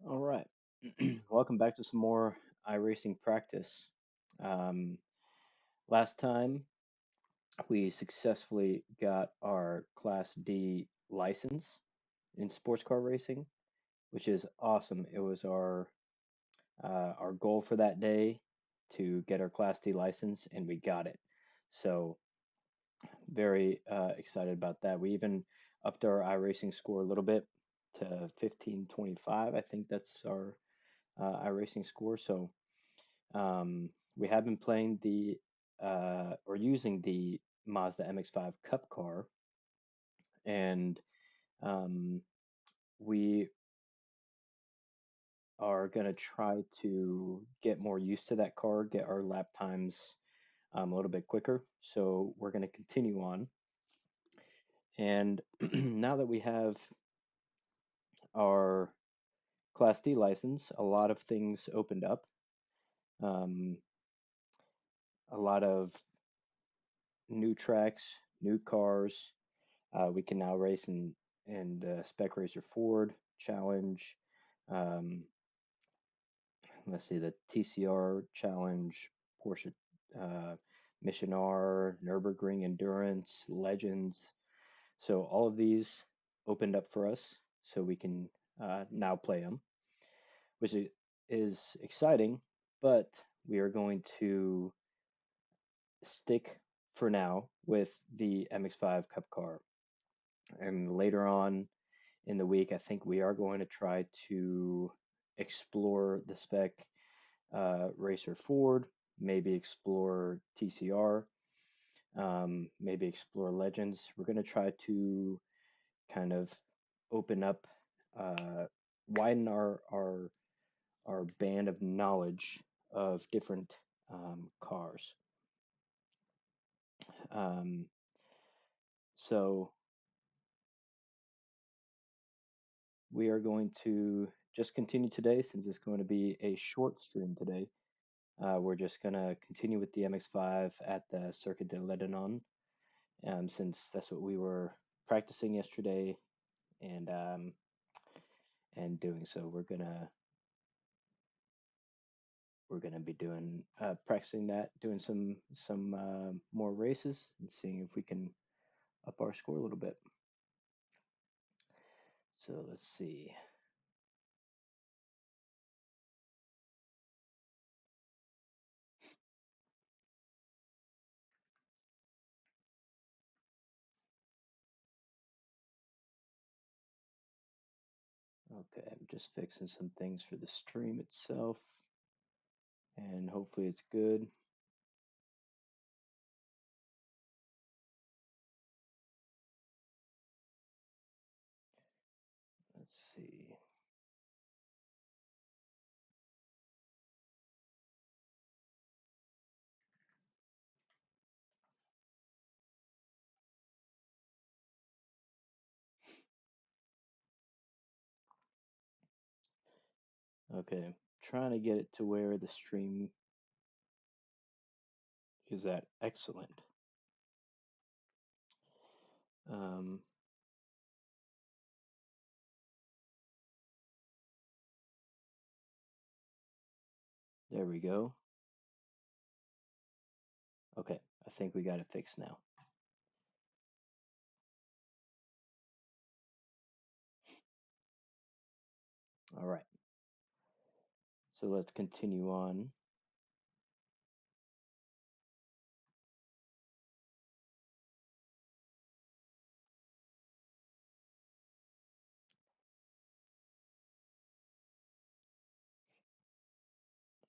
All right. Welcome back to some more iRacing practice. Um, Last time we successfully got our Class D license in sports car racing, which is awesome. It was our goal for that day to get our Class D license, and we got it. So very excited about that. We even upped our iRacing score a little bit to 1525. I think that's our iRacing score. So we have been playing or using the Mazda MX-5 Cup car, and um, we are going to try to get more used to that car, get our lap times a little bit quicker. So we're going to continue on. And now that we have our Class D license, a lot of things opened up. Um, a lot of new tracks, new cars. We can now race in Spec Racer Ford Challenge. Um, let's see, the TCR Challenge, Porsche uh, Mission R, Nürburgring Endurance, Legends. So all of these opened up for us, so we can now play them, which is exciting. But we are going to stick for now with the MX-5 Cup car, and later on in the week, I think we are going to try to explore the spec Racer Ford, maybe explore TCR, maybe explore Legends. We're going to try to kind of open up, uh, widen our band of knowledge of different cars. Um, so we are going to just continue today since it's going to be a short stream today. We're just gonna continue with the MX-5 at the Circuit de Lebanon, since that's what we were practicing yesterday, and doing so. We're gonna be doing practicing that, doing some more races, and seeing if we can up our score a little bit. So let's see. Okay, I'm just fixing some things for the stream itself, and hopefully it's good. Let's see. Okay, trying to get it to where the stream is at excellent. Um, there we go. Okay, I think we got it fixed now. All right, so let's continue on.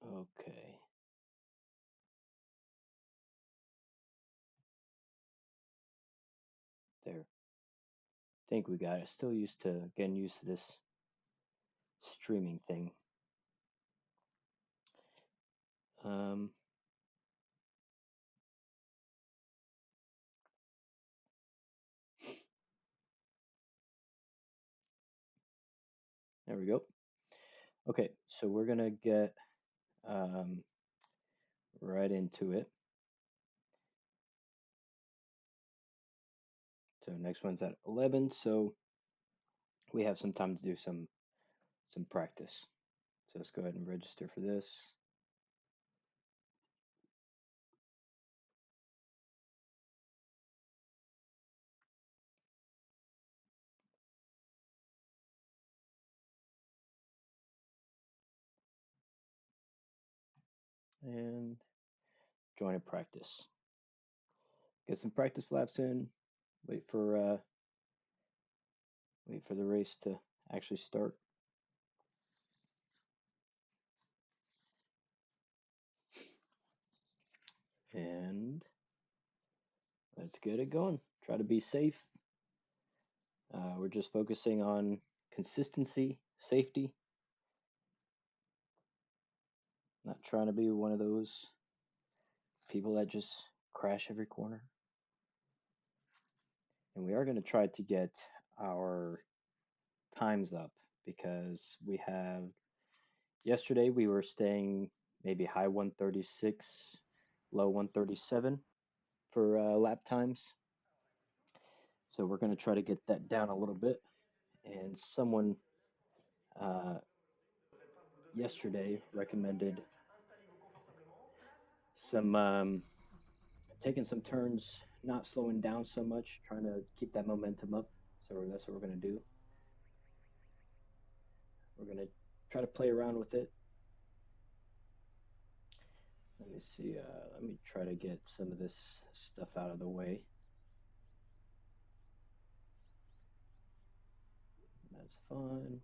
Okay, there. Think we got it. Still getting used to this streaming thing. Um, there we go. Okay, so we're gonna get um, right into it. So next one's at 11, so we have some time to do some practice. So let's go ahead and register for this. And join a practice. Get some practice laps in. Wait for the race to actually start. And let's get it going. Try to be safe. We're just focusing on consistency, safety. Not trying to be one of those people that just crash every corner. And we are going to try to get our times up because we have, yesterday we were staying maybe high 136, low 137 for lap times. So we're going to try to get that down a little bit. And someone yesterday recommended some taking some turns, not slowing down so much, trying to keep that momentum up. So that's what we're going to do. We're going to try to play around with it. Let me see. Let me try to get some of this stuff out of the way. That's fine.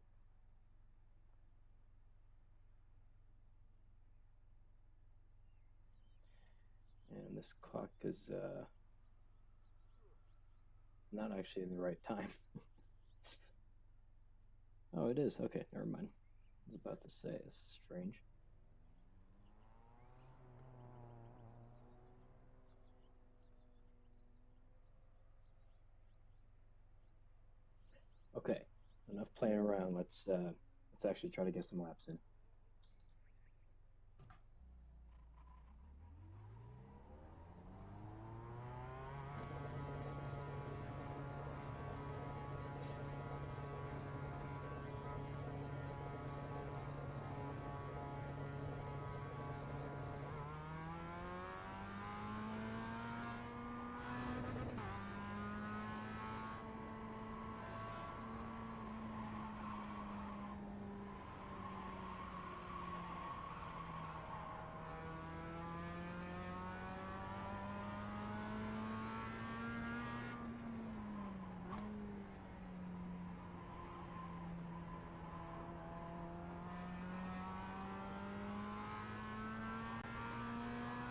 And this clock is it's not actually in the right time. Oh, it is. Okay, never mind. I was about to say it's strange. Okay, enough playing around. Let's actually try to get some laps in.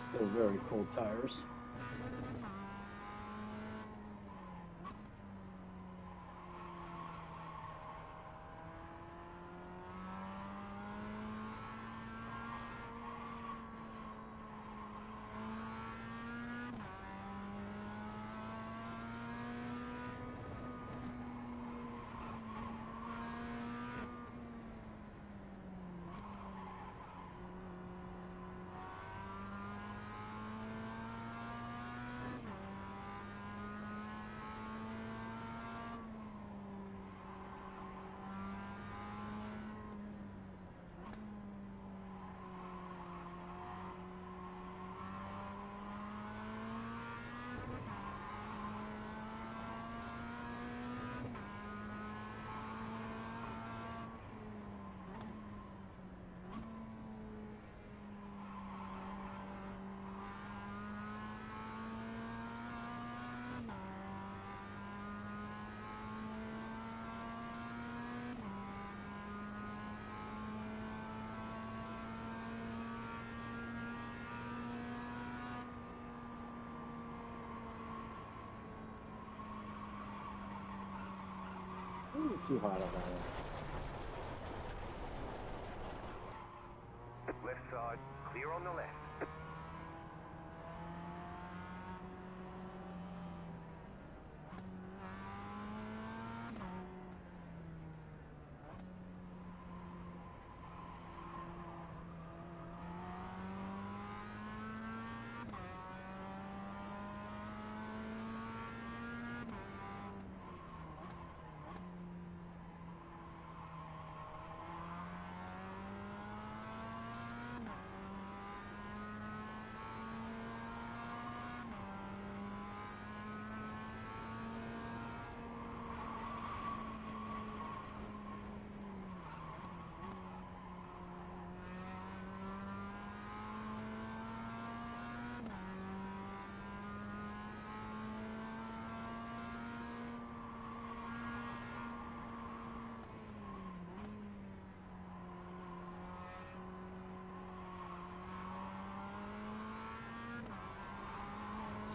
Still very cold tires. Ooh, too hot on that one. Left side, clear on the left.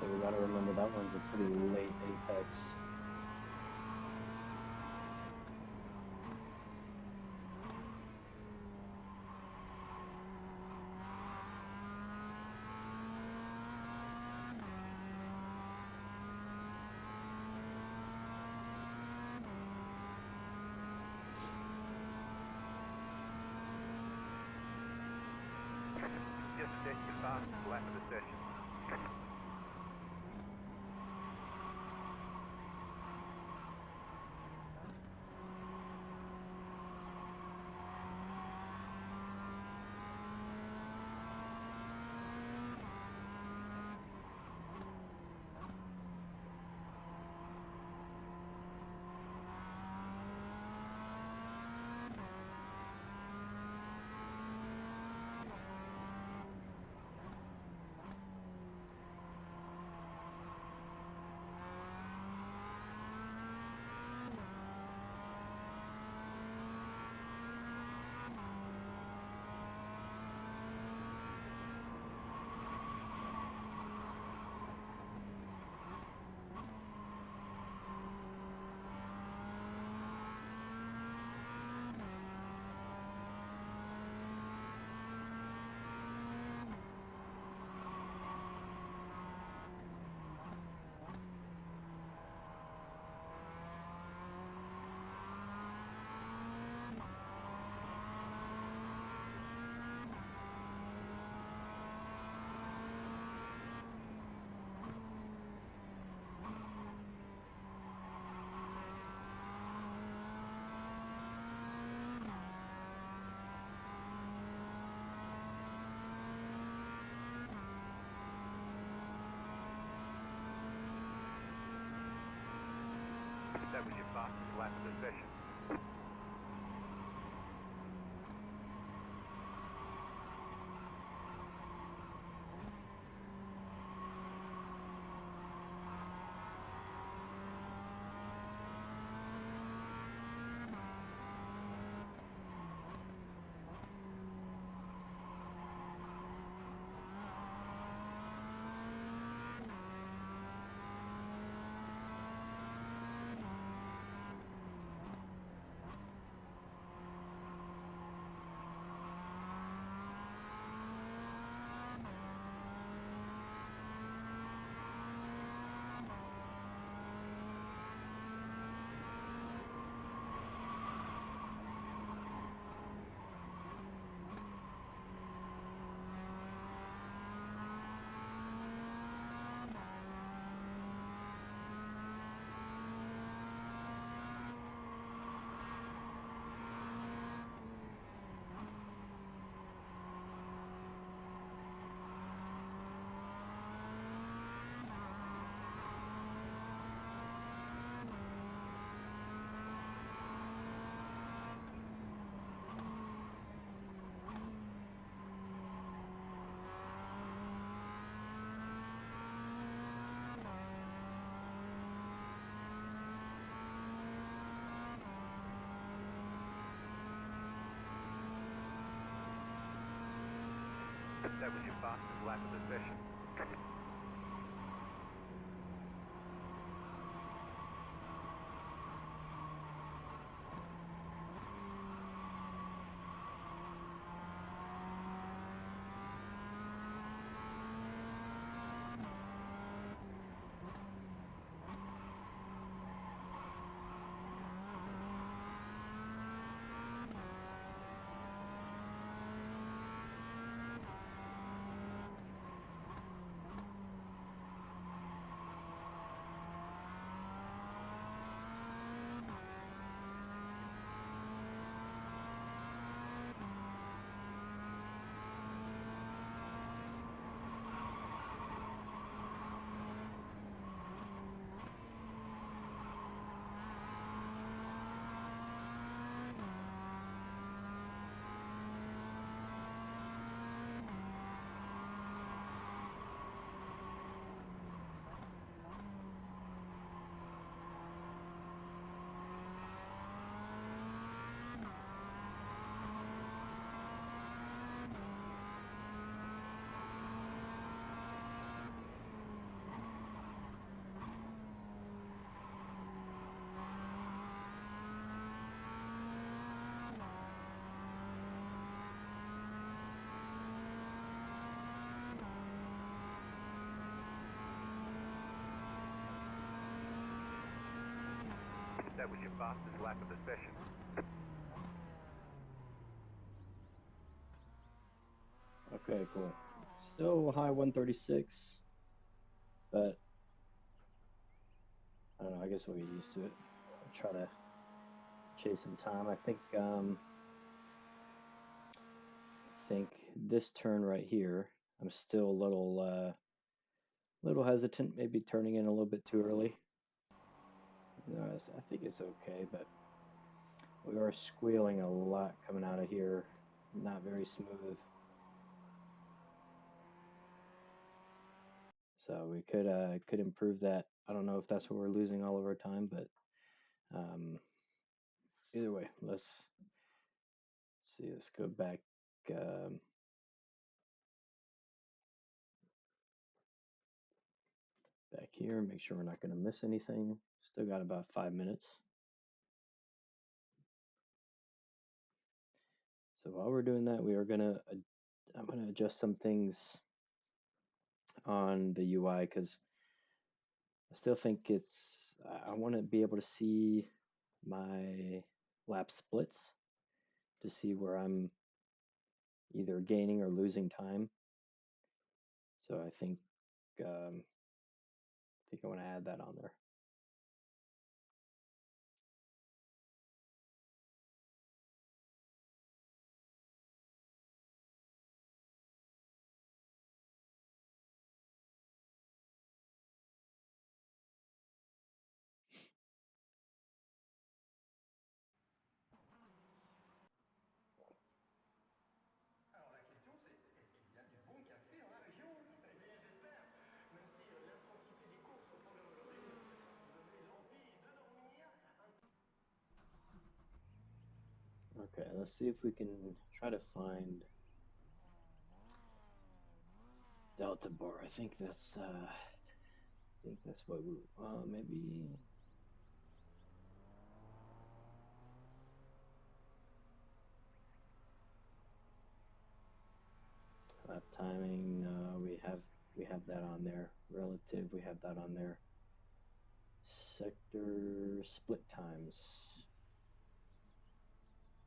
So we got to remember that one's a pretty late apex. Just set your fastest lap of the session. That was your fastest lap of the session. That was your fastest lap of the session. That was your fastest lap of the session. Okay, cool. Still high 136, but I don't know. I guess we'll get used to it. I'll try to chase some time. I think this turn right here, I'm still a little hesitant, maybe turning in a little bit too early. I think it's okay, but we are squealing a lot coming out of here. Not very smooth. So we could improve that. I don't know if that's what we're losing all of our time, but either way, let's see. Let's go back um, back here. Make sure we're not going to miss anything. Still got about 5 minutes. So while we're doing that, I'm gonna adjust some things on the UI because I still think I want to be able to see my lap splits to see where I'm either gaining or losing time. So I want to add that on there. Alors la question c'est, est-ce qu'il y a du bon café dans la région? Eh bien j'espère. Même si l'intensité des courses au programme aujourd'hui va peut-être vous donner l'envie de dormir. Okay, let's see if we can try to find delta bar. I think that's what we maybe lap timing. We have that on there. Relative, we have that on there. Sector split times.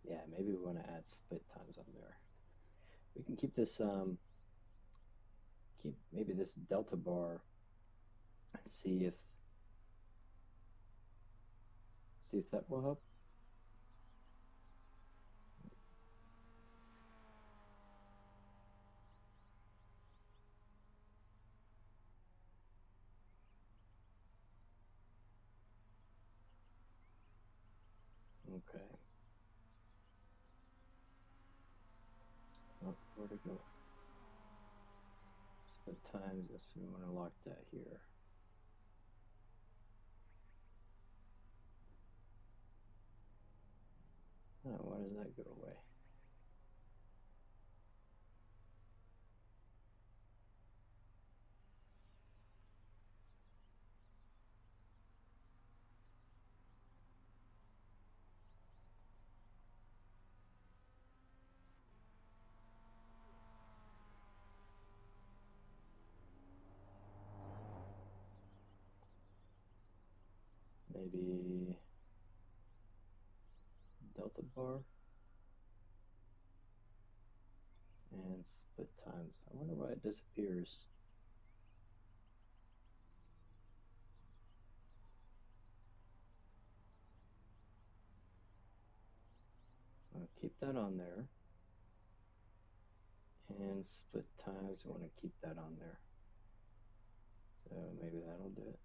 Yeah, maybe we want to add split times on there. We can keep this keep maybe this delta bar. See if that will help. Okay. Oh, where to go? Split times. Yes, we want to lock that here. Oh, why does that go away? Maybe delta bar and split times. I wonder why it disappears. I'll keep that on there. And split times, I want to keep that on there. So maybe that'll do it.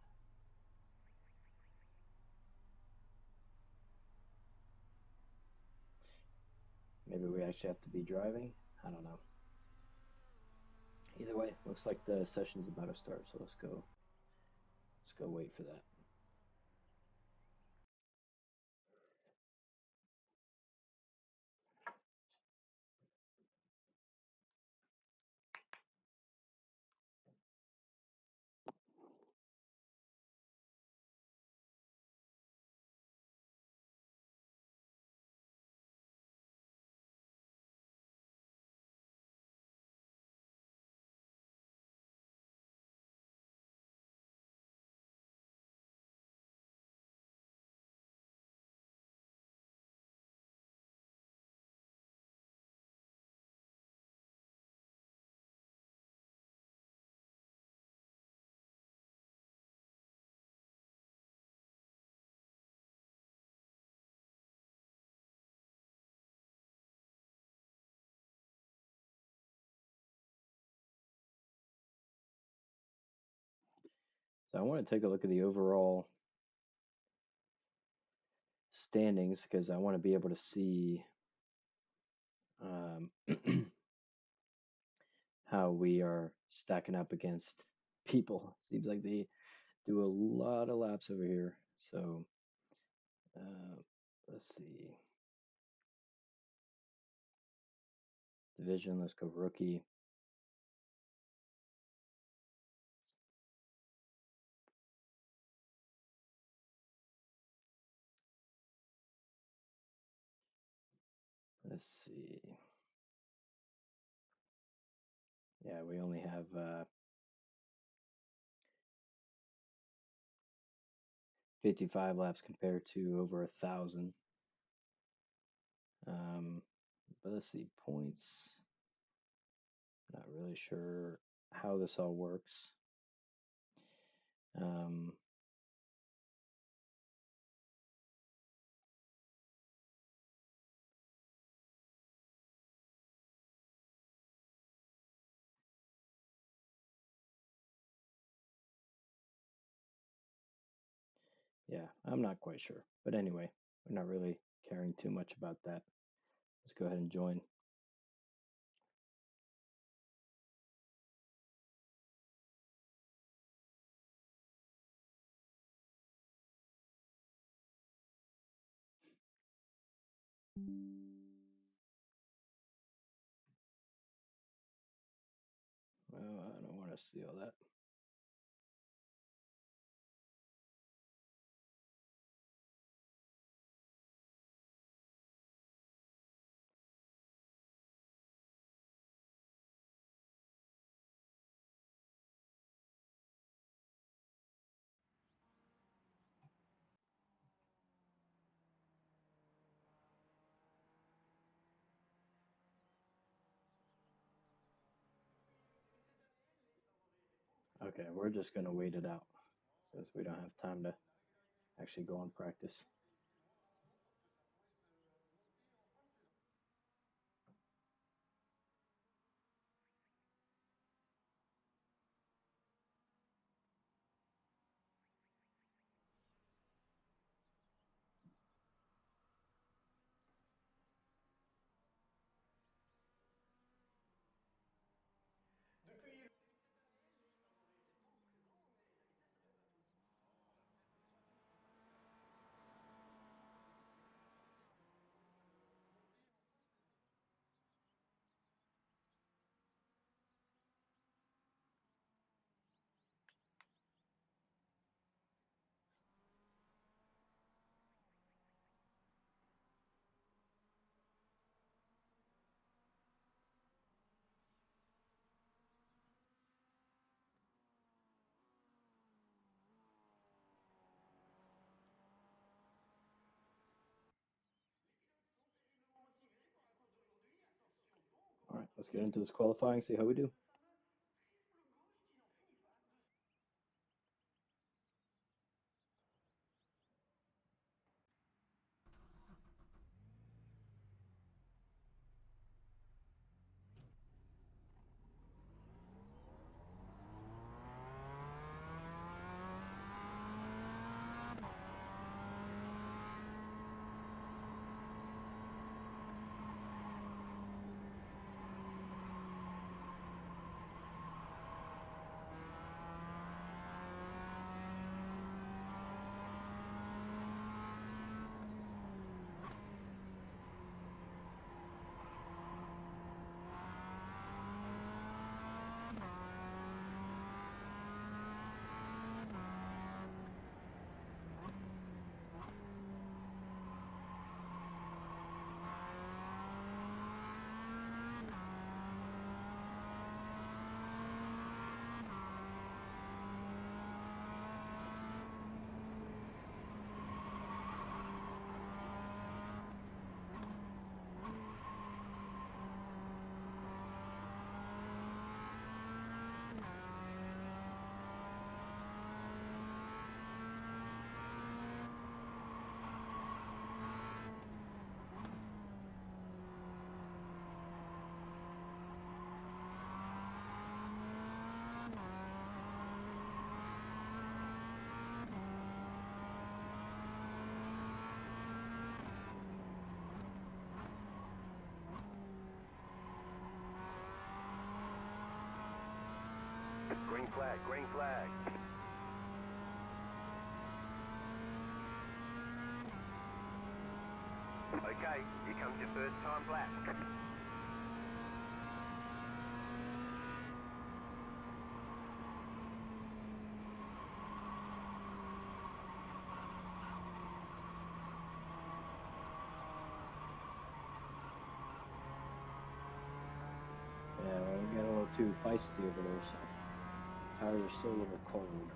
Maybe we actually have to be driving. I don't know. Either way, looks like the session's about to start, so let's go wait for that. So I want to take a look at the overall standings because I want to be able to see um, how we are stacking up against people. Seems like they do a lot of laps over here. So uh, let's see. Division, let's go rookie. Let's see. Yeah, we only have 55 laps compared to over 1,000. But let's see, points. Not really sure how this all works. Um, yeah, I'm not quite sure. But anyway, we're not really caring too much about that. Let's go ahead and join. Well, I don't want to see all that. Okay, we're just going to wait it out since we don't have time to actually go and practice. Depuis All right, let's get into this qualifying, see how we do. green flag. Okay, here comes your first time lap. Yeah, well, we got a little too feisty over there, so tires are still a little cold.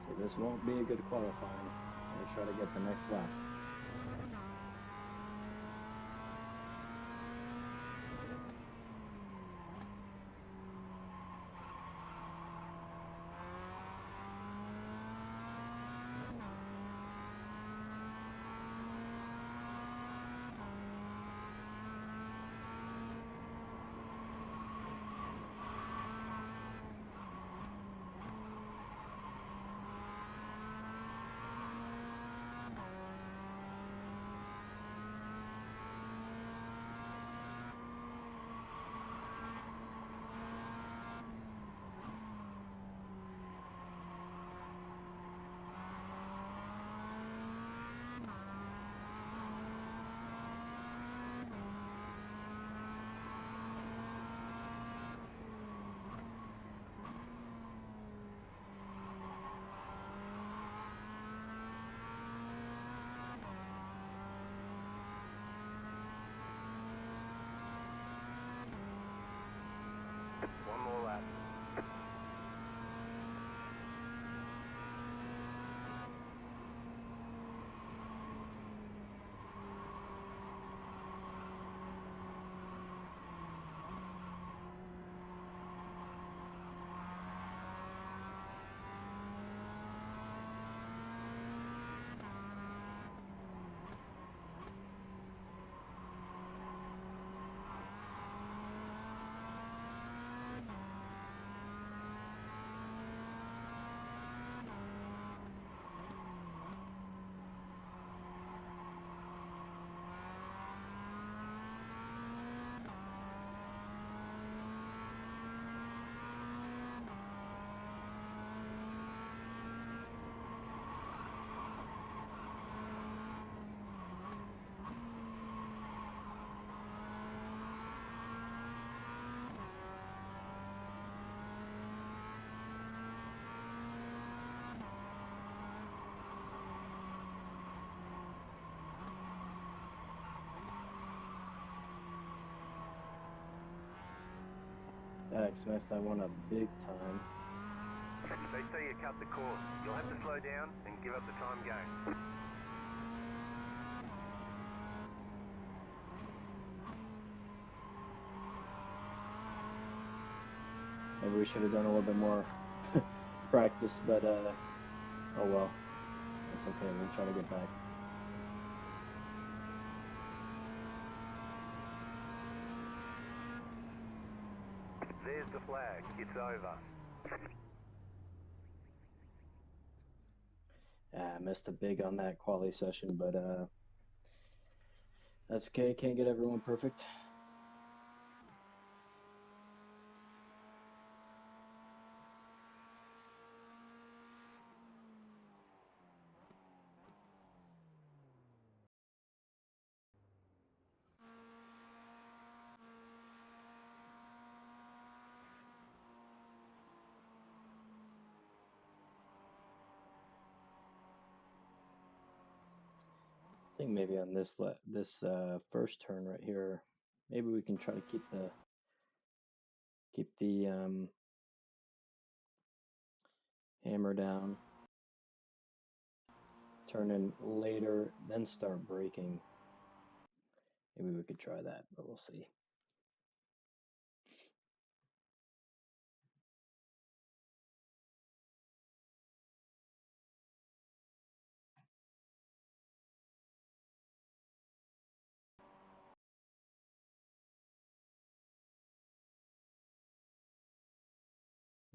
So this won't be a good qualifying. We'll try to get the next lap. One more lap. Alex messed that one up big time. They say you cut the course. You'll have to slow down and give up the time game. Maybe we should have done a little bit more practice, but oh well. That's okay. We'll try to get back. There's the flag. It's over. I missed a big on that quali session, but that's okay. Can't get everyone perfect. I think maybe on this first turn right here, maybe we can try to keep the hammer down, turn in later, then start braking. Maybe we could try that, but we'll see.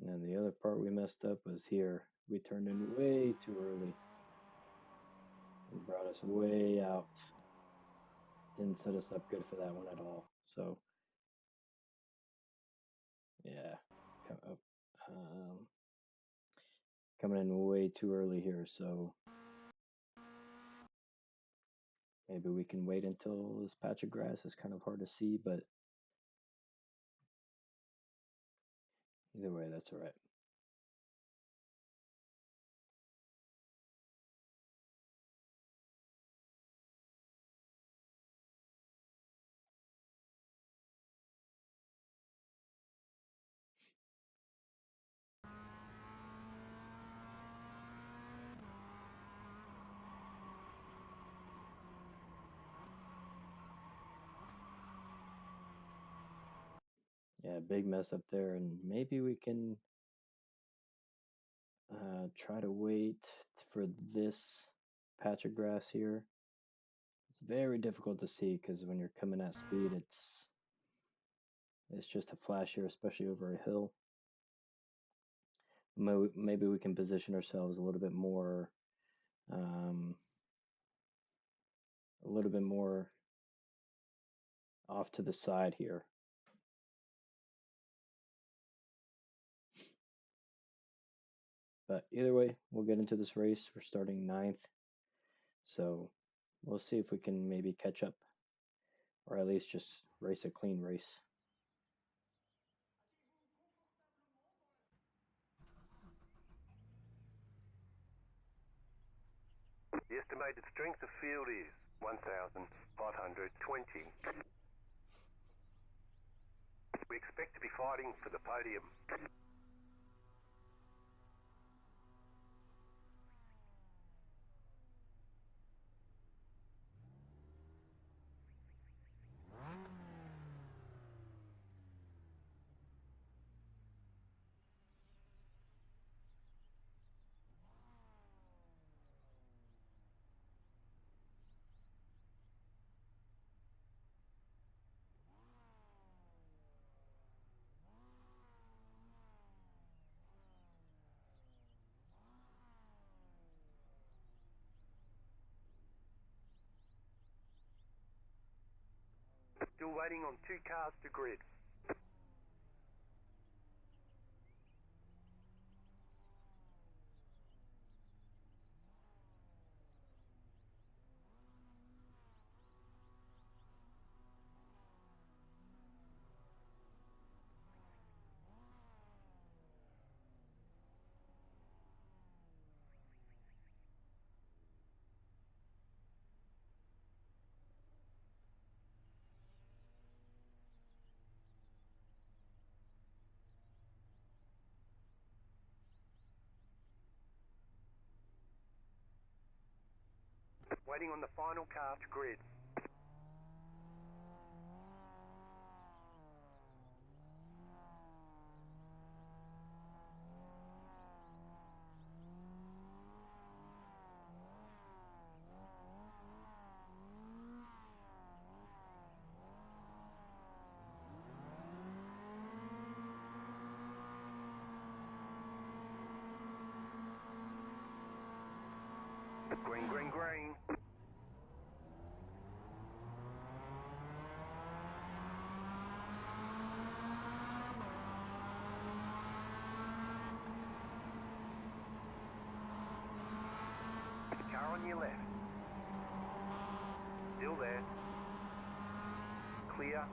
And then the other part we messed up was here. We turned in way too early. It brought us way out. Didn't set us up good for that one at all. So Yeah. Oh, um, coming in way too early here, so maybe we can wait until this patch of grass is kind of hard to see, but either way, that's all right. Yeah, big mess up there, and maybe we can try to wait for this patch of grass here. It's very difficult to see because when you're coming at speed, it's just a flash here, especially over a hill. Maybe we can position ourselves um, a little bit more off to the side here. But either way, we'll get into this race. We're starting 9th, so we'll see if we can maybe catch up, or at least just race a clean race. The estimated strength of field is 1,520. We expect to be fighting for the podium. Still waiting on 2 cars to grid. Waiting on the final car to grid. Green, green, green. Car on your left. Still there. Clear.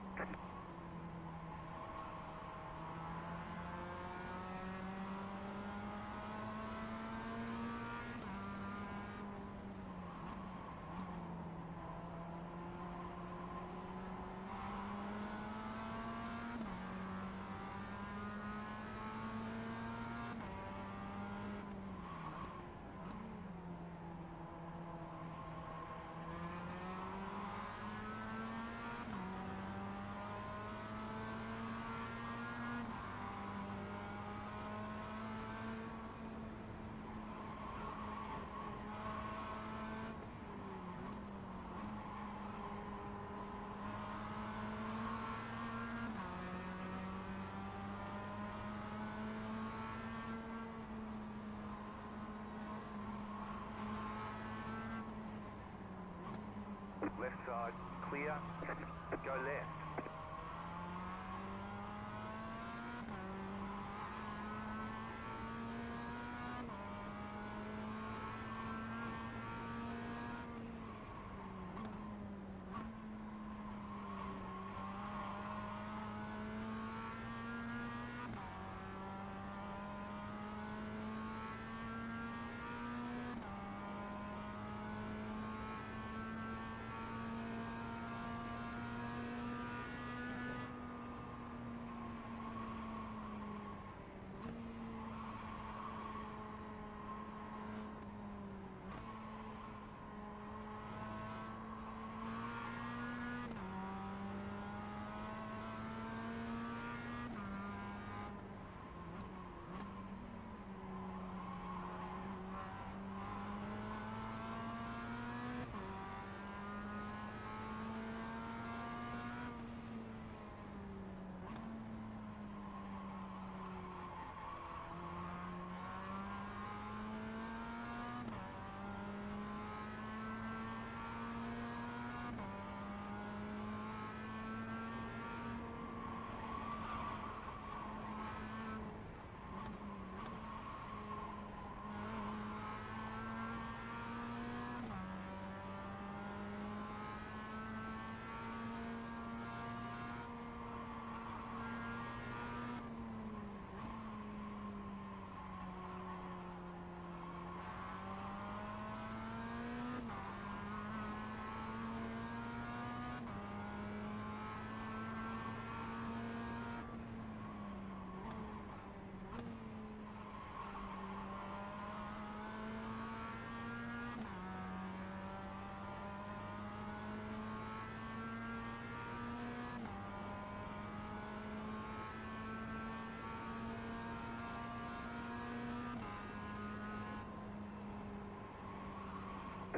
Left side, clear. Go left.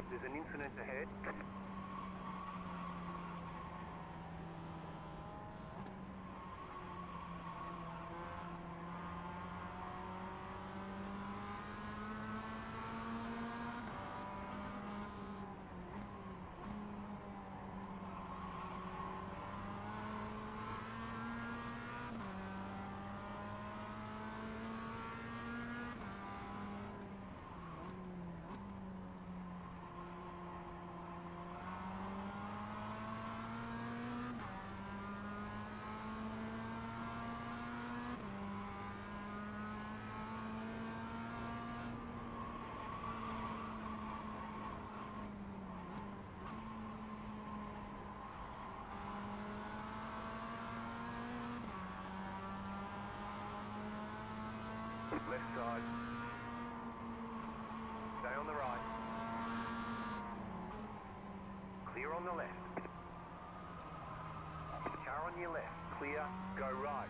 There's an incident ahead. Left side. Stay on the right. Clear on the left. Car on your left. Clear. Go right.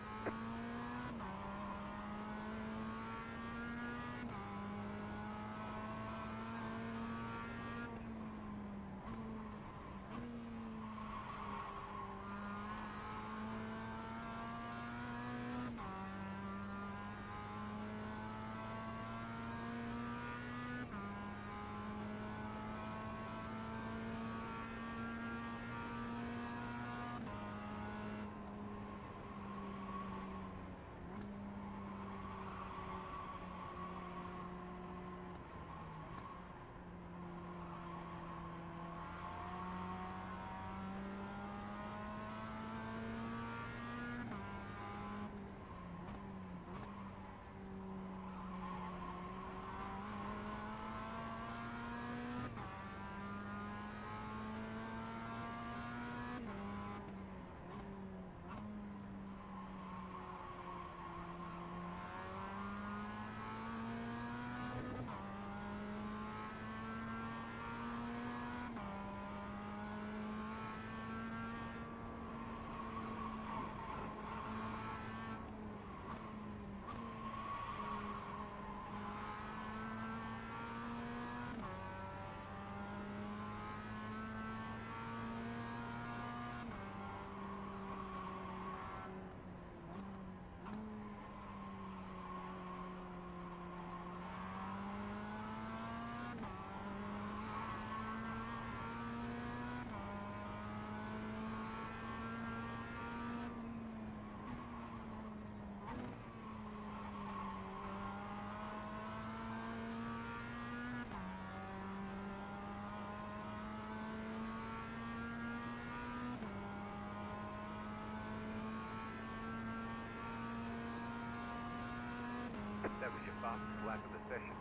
That was your fastest lap of the session.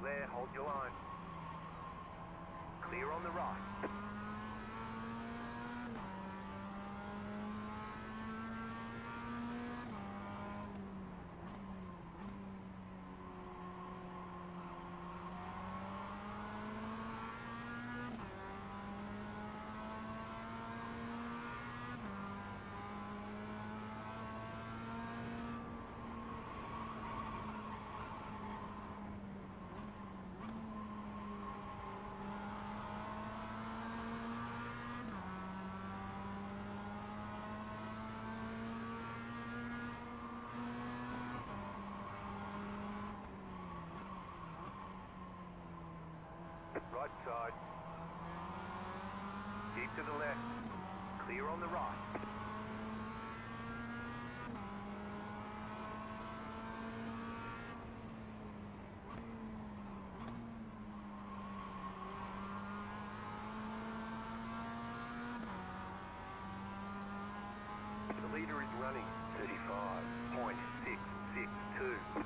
there, hold your line. Clear on the right. Right side. Keep to the left. Clear on the right. The leader is running 35.662.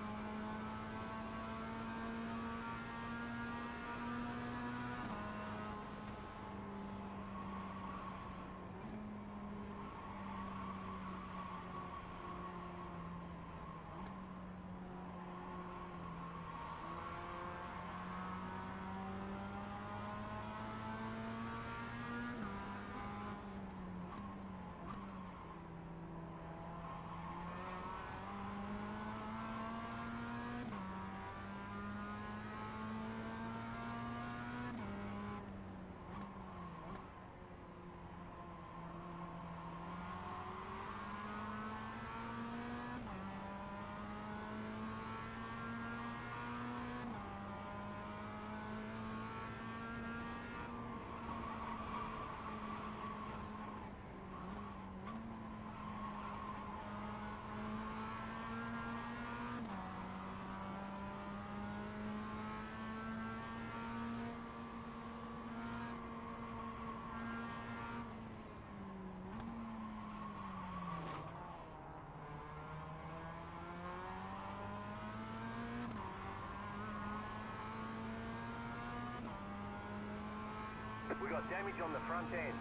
We got damage on the front end.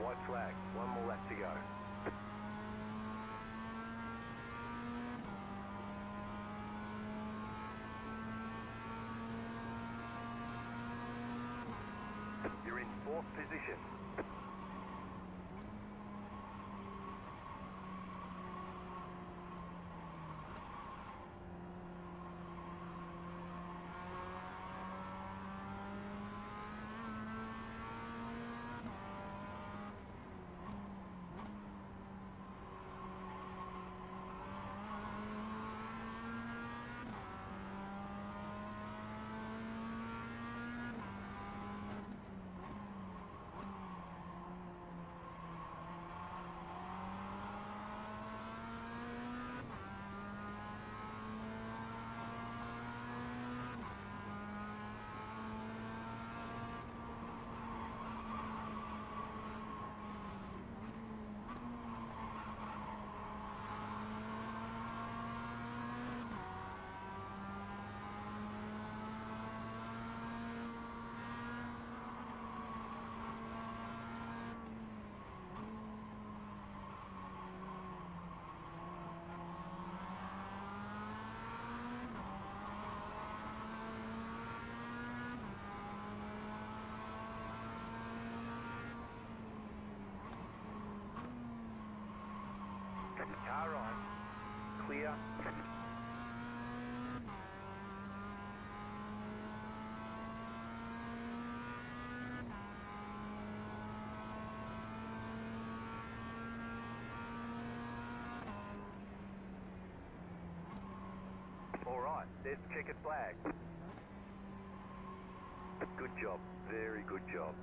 White flag. One more lap to go. You're in fourth position. Car on. Clear. All right, there's the checkered flag. Good job. Very good job.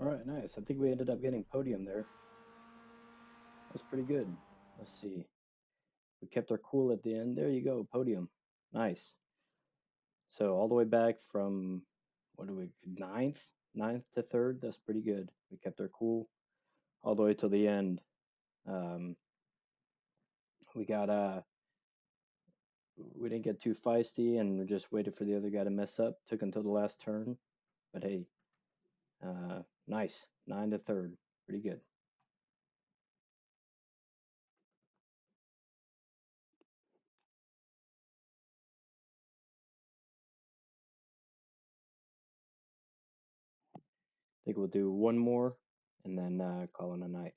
All right, nice. I think we ended up getting podium there. That was pretty good. Let's see. We kept our cool at the end. There you go, podium. Nice. So all the way back from what do we ninth to third. That's pretty good. We kept our cool all the way till the end. Um, we got we didn't get too feisty and we just waited for the other guy to mess up. Took until the last turn, but hey, nice 9 to third, pretty good. I think we'll do one more and then call it a night.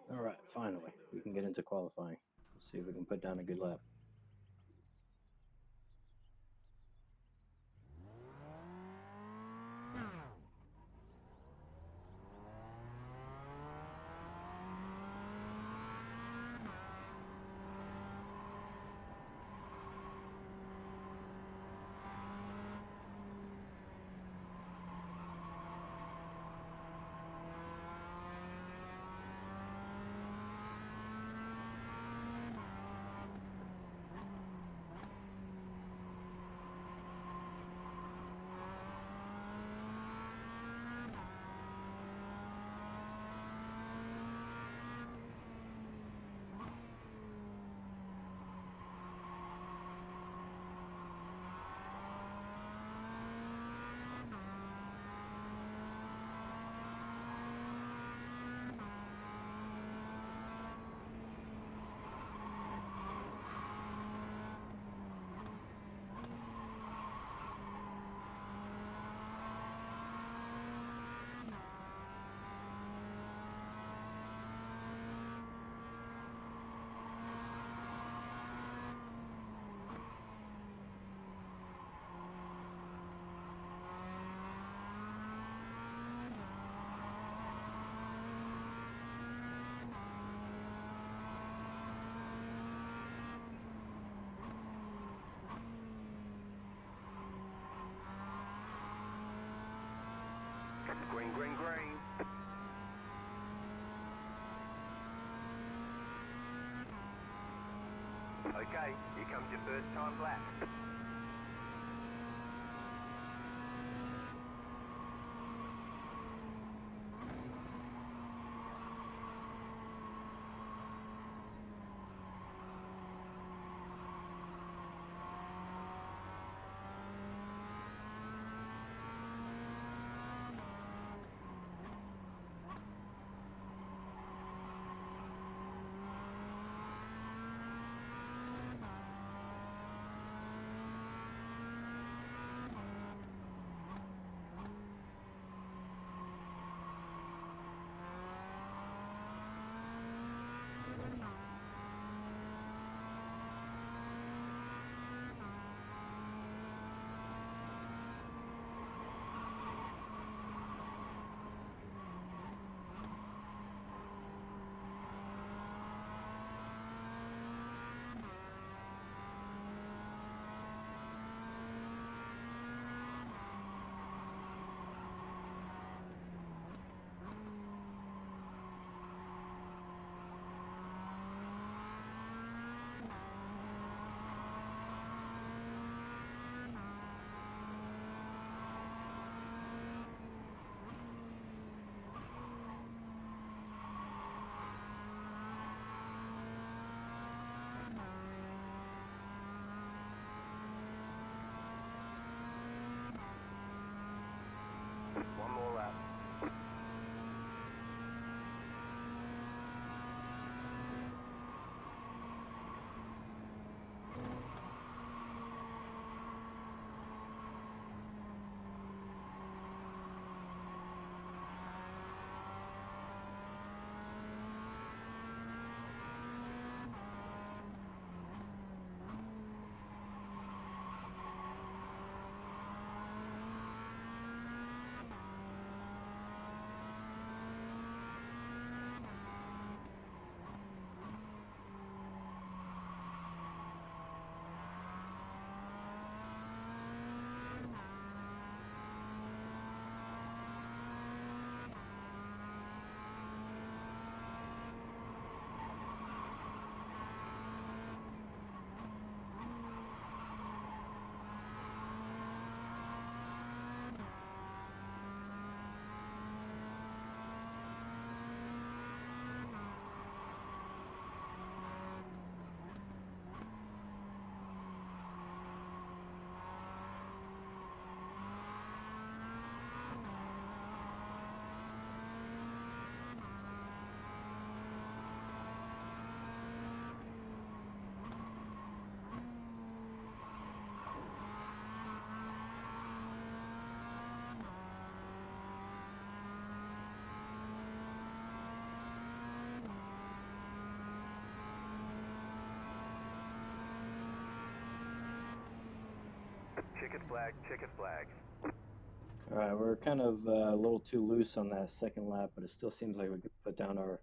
All right, finally, we can get into qualifying. Let's see if we can put down a good lap. Green, green, green. Okay, here comes your first time lap. flag, checkered flag. All right, we're kind of a little too loose on that second lap, but it still seems like we could put down our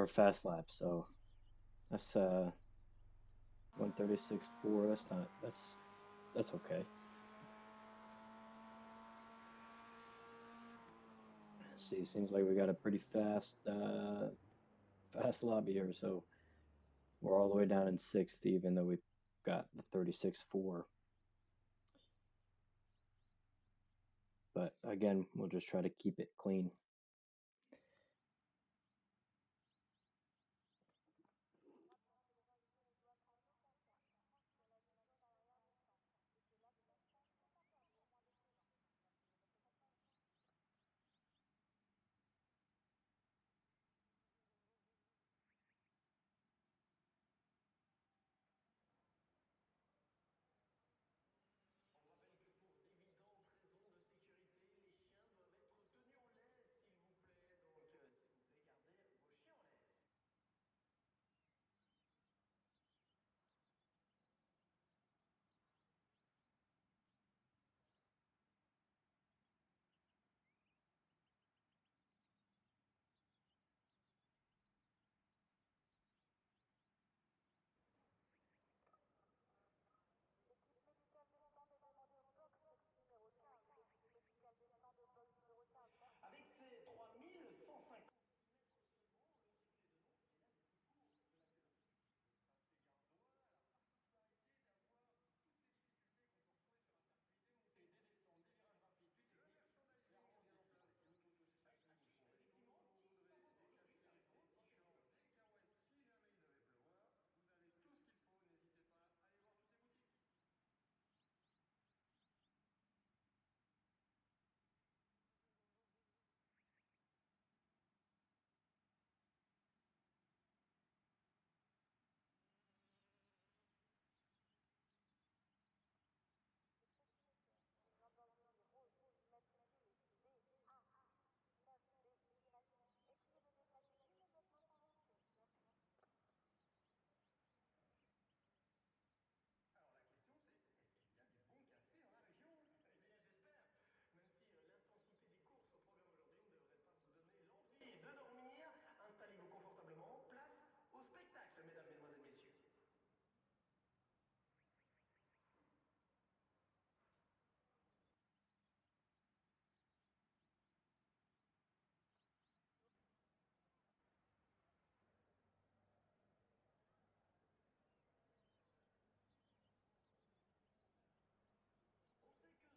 fast lap. So that's 1:36.4. That's okay. Let's see, seems like we got a pretty fast lobby here. So we're all the way down in sixth, even though we've got the 36.4. But again, we'll just try to keep it clean. On rappelle que pour d'évidentes raisons de sécurité, les chiens doivent être tenus en laisse, s'il vous plaît. Donc, s'il vous plaît, gardez vos chiens en laisse. Avec ses 3150 mm seulement, le sifflet de non est l'un des plus courts de la pénalité. Le tracé gardois, la particularité d'avoir toutes les difficultés qu'on peut retrouver sur un circuit, des montées, des descentes, des virages rapides, du technique. Clairement bien en place. Au niveau de ce circuit, il faut effectivement sauver des cache-nez, des t-shirts, des carouettes. Si jamais il devait pleuvoir, vous avez tout ce qu'il faut. N'hésitez pas à aller voir toutes les boutiques. Alors la question c'est, est-ce qu'il y a du bon café dans la région? Eh bien j'espère. Même si l'intensité des courses au programme aujourd'hui ne devrait pas vous donner l'envie de dormir, installez-vous confortablement, place au spectacle, mesdames, mesdemoiselles, messieurs.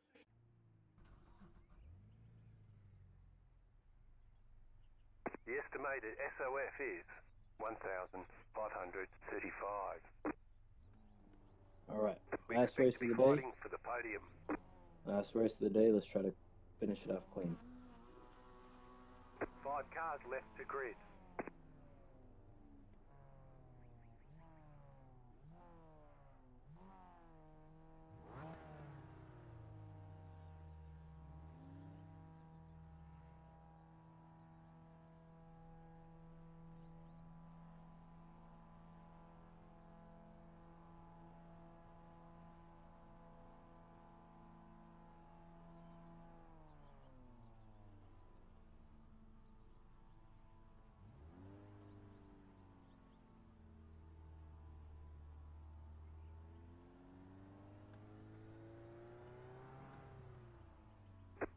On sait que ce The estimated SOF is 1,535. All right, We last expect race to of be the day. fighting for the podium. Last race of the day. Let's try to finish it off clean. 5 cars left to grid.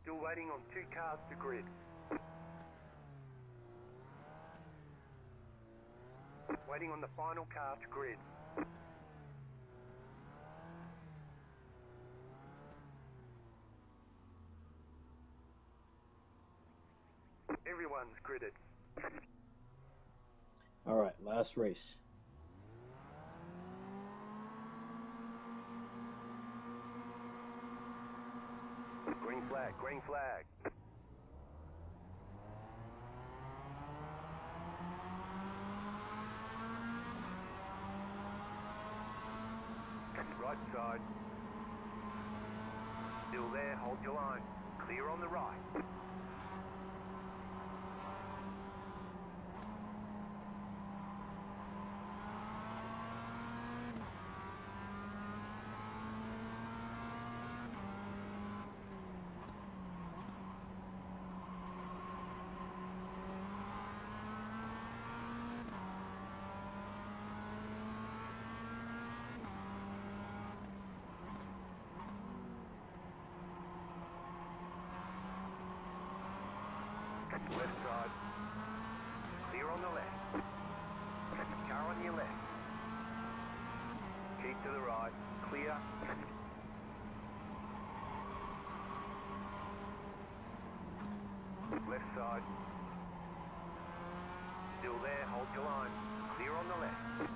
Still waiting on 2 cars to grid. Waiting on the final car to grid. Everyone's gridded. All right, last race. Green flag, green flag. Right side. Still there, hold your line. Clear on the right. Left side. Clear on the left. Car on your left. Keep to the right. Clear. Left side. Still there, hold your line. Clear on the left.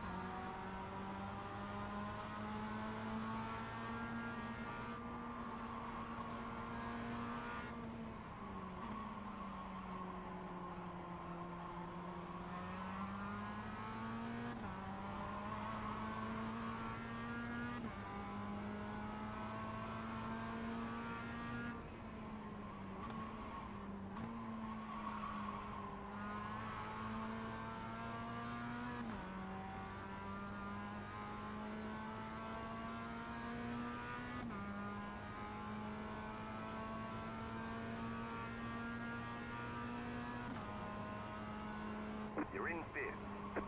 You're in fifth.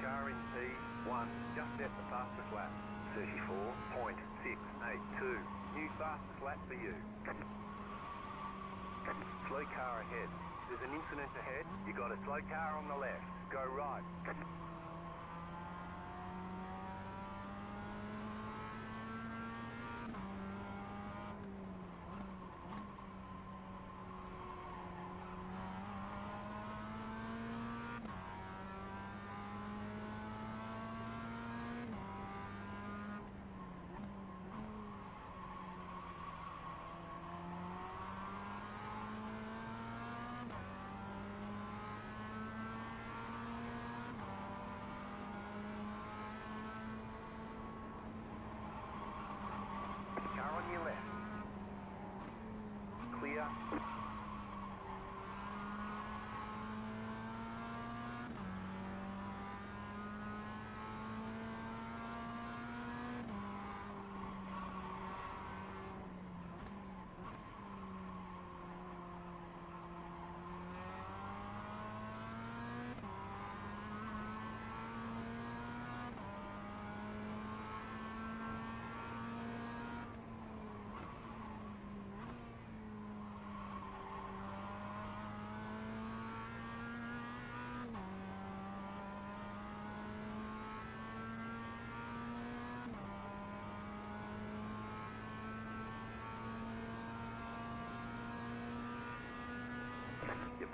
Car in P1, just set the fastest lap. 34.682. New fastest lap for you. Slow car ahead. There's an incident ahead. You got a slow car on the left. Go right.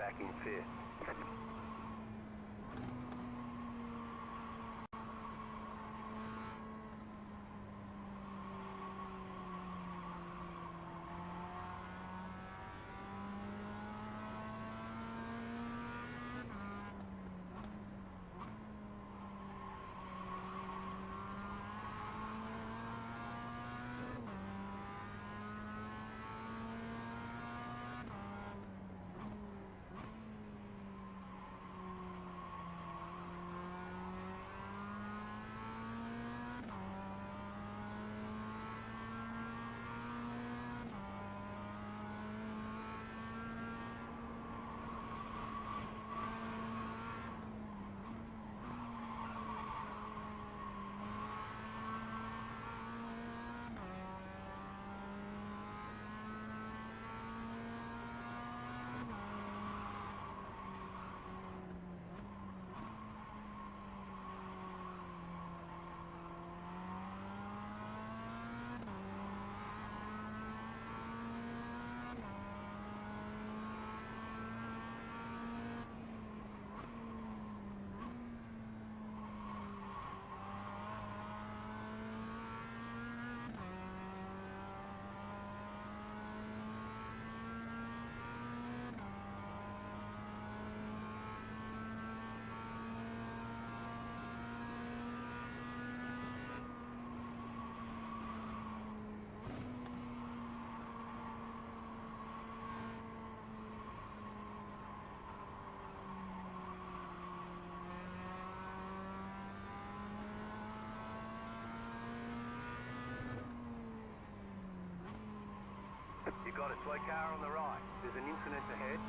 back in fifth. You got a slow car on the right. There's an incident ahead.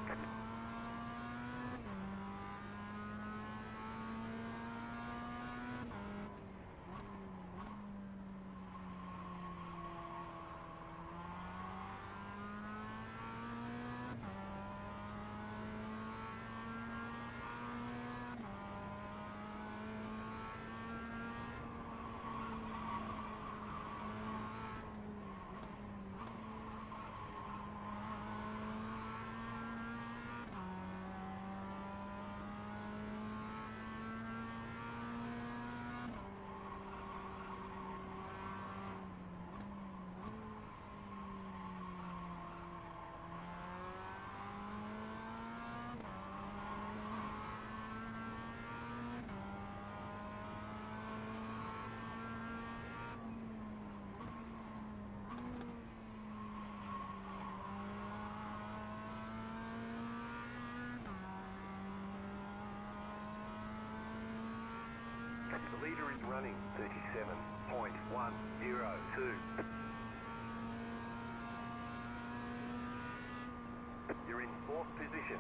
The leader is running 37.102. You're in fourth position.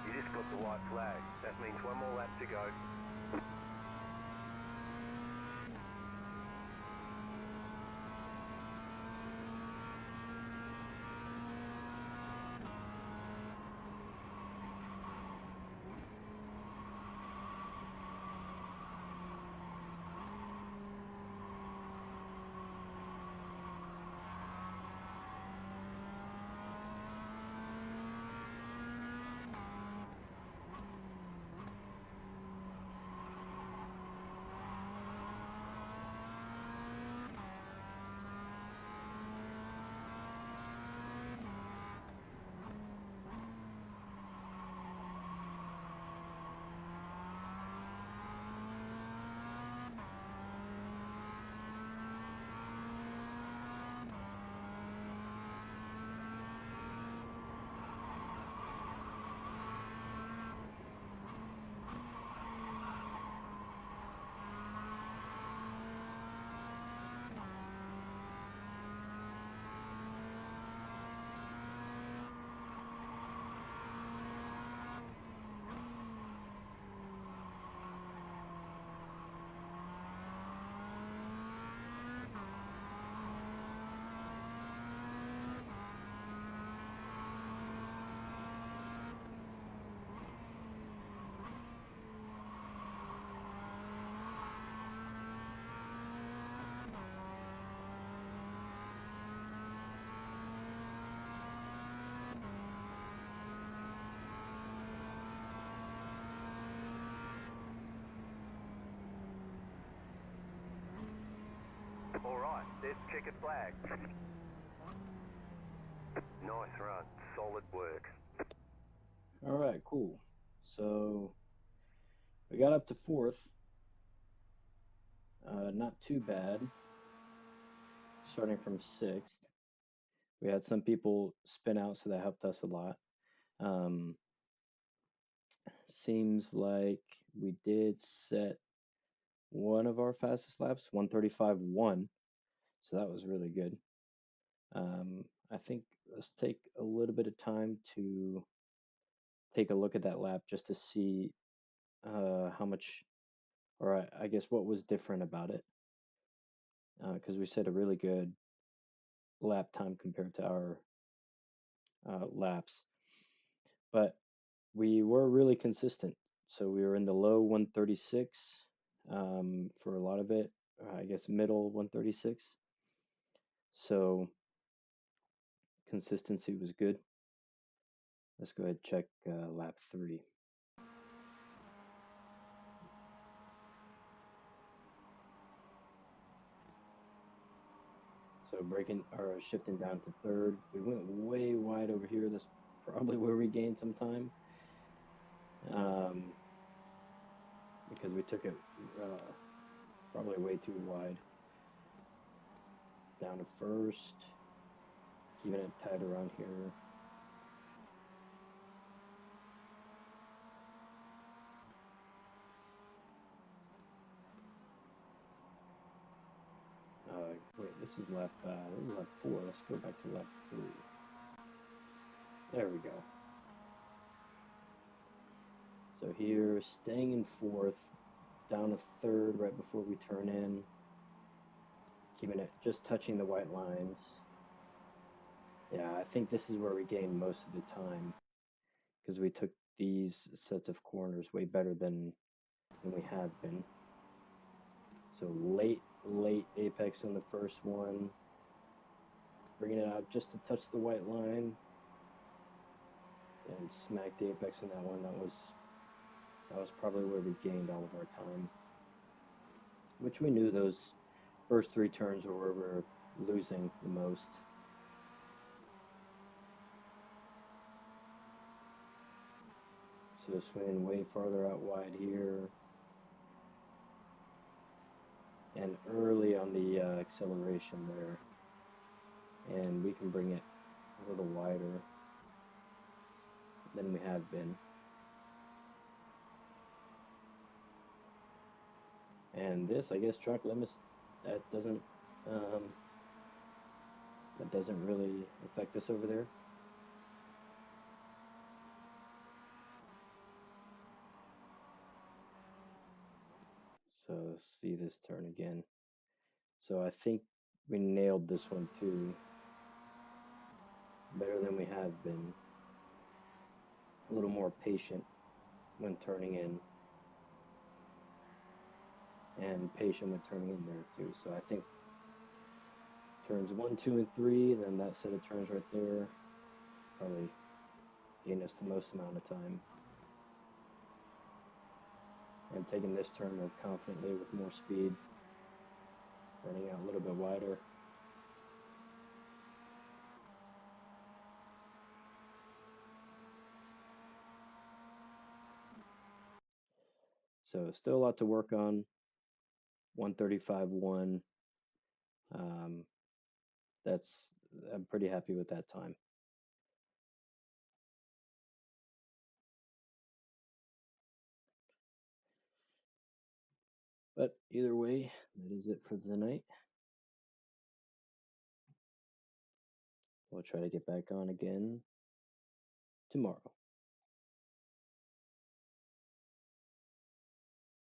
You just got the white flag. That means one more lap to go. right, there's checkered flag. Nice run, solid work. All right, cool. So we got up to fourth. Not too bad. Starting from sixth. We had some people spin out, so that helped us a lot. Um, Seems like we did set one of our fastest laps, 1:35.1. So that was really good. I think let's take a little bit of time to take a look at that lap just to see how much, or I guess what was different about it. Because we set a really good lap time compared to our laps. But we were really consistent. So we were in the low 136 for a lot of it. I guess middle 136. So consistency was good. Let's go ahead and check lap 3. So breaking or shifting down to third. We went way wide over here. That's probably where we gained some time. Because we took it probably way too wide. Down to first. Keeping it tight around here. Wait, this is lap 4. Let's go back to lap 3. There we go. So here, staying in fourth, down to third right before we turn in, keeping it just touching the white lines. Yeah, I think this is where we gained most of the time because we took these sets of corners way better than we have been. So late apex on the first one, bringing it out just to touch the white line, and smack the apex on that one. That was probably where we gained all of our time, which we knew those first 3 turns were where we were losing the most. So swinging way farther out wide here. And early on the acceleration there. And we can bring it a little wider than we have been. And this, I guess, track limits, that doesn't really affect us over there. So let's see this turn again. So I think we nailed this one too. Better than we have been. A little more patient when turning in. And patient when turning in there too. So I think turns 1, 2, and 3, then that set of turns right there probably gained us the most amount of time. And taking this turn more confidently with more speed, running out a little bit wider. So still a lot to work on. 1:35.1. I'm pretty happy with that time. But either way, that is it for the night. We'll try to get back on again tomorrow.